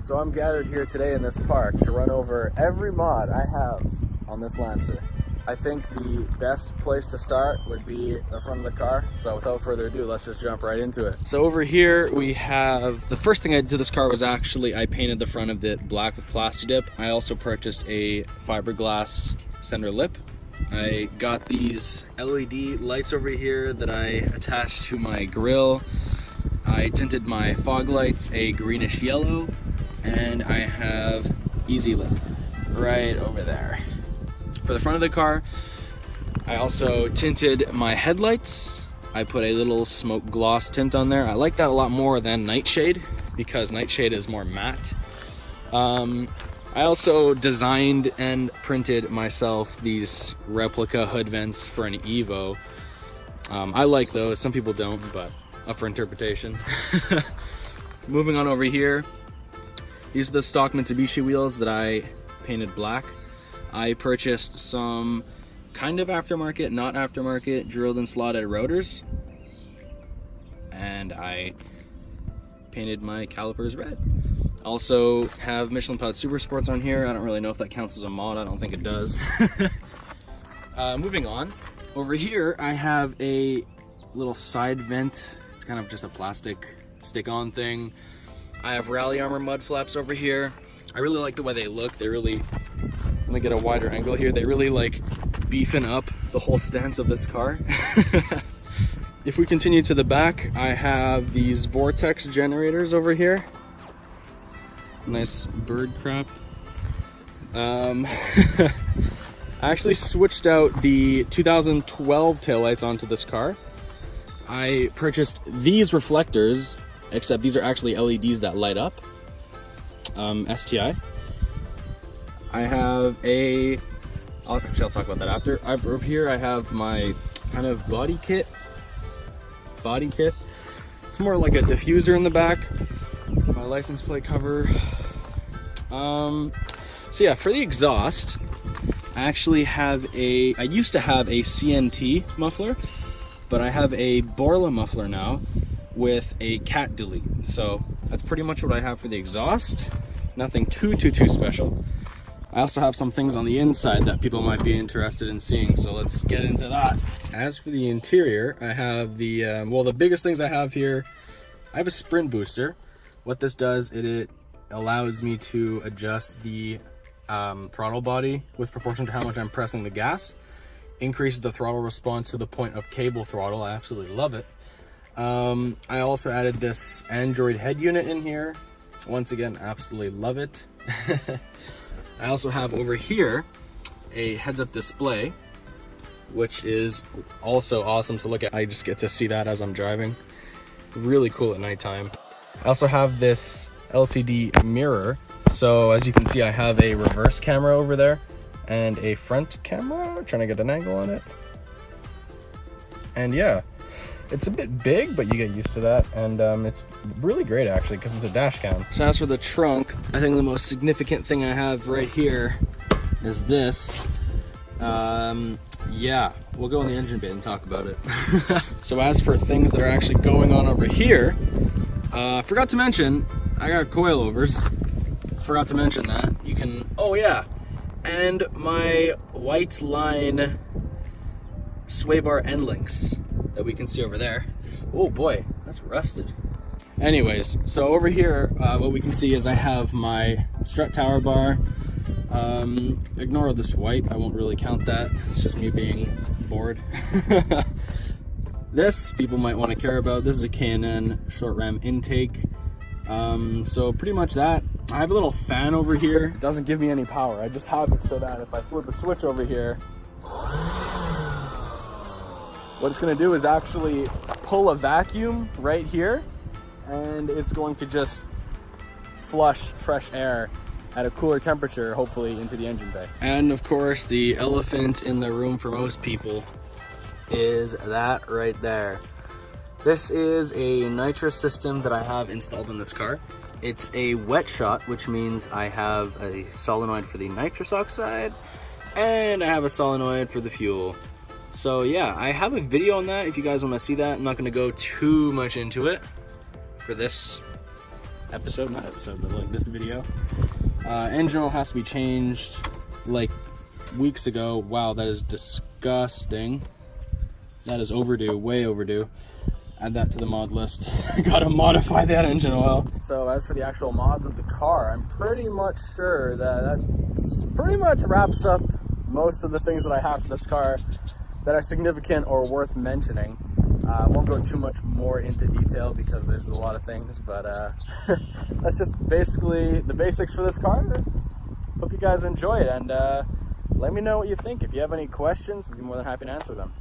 So I'm gathered here today in this park to run over every mod I have on this Lancer. I think the best place to start would be the front of the car. So without further ado, let's just jump right into it. So over here we have, the first thing I did to this car was actually I painted the front of it black with Plasti Dip. I also purchased a fiberglass center lip. I got these LED lights over here that I attached to my grille. I tinted my fog lights a greenish yellow, and I have Easy Lip right over there. For the front of the car, I also tinted my headlights. I put a little smoke gloss tint on there. I like that a lot more than Nightshade because Nightshade is more matte. I also designed and printed myself these replica hood vents for an Evo. I like those, some people don't, but up for interpretation. Moving on over here, these are the stock Mitsubishi wheels that I painted black. I purchased some kind of aftermarket, not aftermarket, drilled and slotted rotors. And I painted my calipers red. Also have Michelin Pilot Super Sports on here. I don't really know if that counts as a mod. I don't think it does. Moving on. Over here, I have a little side vent. It's kind of just a plastic stick-on thing. I have Rally Armor Mudflaps over here. I really like the way they look. They really, let me get a wider angle here. They really like beefing up the whole stance of this car. If we continue to the back, I have these Vortex Generators over here. Nice bird crap. I actually switched out the 2012 taillights onto this car. I purchased these reflectors, except these are actually LEDs that light up. STI. I have a, I'll talk about that after. Over here I have my kind of body kit. It's more like a diffuser in the back. My license plate cover. So yeah, for the exhaust, I actually have I used to have a CNT muffler, but I have a Borla muffler now with a cat delete. So that's pretty much what I have for the exhaust. Nothing too special. I also have some things on the inside that people might be interested in seeing, so let's get into that. As for the interior, I have the, well, the biggest things I have here, I have a sprint booster. What this does, it allows me to adjust the throttle body with proportion to how much I'm pressing the gas. Increases the throttle response to the point of cable throttle. I absolutely love it. I also added this Android head unit in here. Once again, absolutely love it. I also have over here a heads-up display, which is also awesome to look at. I just get to see that as I'm driving. Really cool at nighttime. I also have this LCD mirror. So as you can see, I have a reverse camera over there and a front camera, trying to get an angle on it. And yeah, it's a bit big, but you get used to that. And it's really great actually, because it's a dash cam. So as for the trunk, I think the most significant thing I have right here is this. Yeah, we'll go in the engine bay and talk about it. So as for things that are actually going on over here, forgot to mention, I got coilovers. Forgot to mention that. You can, oh yeah, and my white line sway bar end links that we can see over there. Oh boy, that's rusted. Anyways, so over here, what we can see is I have my strut tower bar. Ignore this white, I won't really count that. It's just me being bored. This, people might want to care about. This is a K&N short ram intake. So pretty much that. I have a little fan over here. It doesn't give me any power. I just have it so that if I flip a switch over here, what it's going to do is actually pull a vacuum right here, and it's going to just flush fresh air at a cooler temperature, hopefully into the engine bay. And of course, the elephant in the room for most people is that right there. This is a nitrous system that I have installed in this car. It's a wet shot, which means I have a solenoid for the nitrous oxide and I have a solenoid for the fuel. So yeah, I have a video on that if you guys want to see that. I'm not going to go too much into it for this episode, not episode, but like this video. Engine oil has to be changed like weeks ago. Wow, that is disgusting. That is overdue, way overdue. Add that to the mod list. Gotta modify that engine oil. So as for the actual mods of the car, I'm pretty much sure that pretty much wraps up most of the things that I have for this car that are significant or worth mentioning. I won't go too much more into detail because there's a lot of things, but that's just basically the basics for this car. Hope you guys enjoy it, and let me know what you think. If you have any questions, I'd be more than happy to answer them.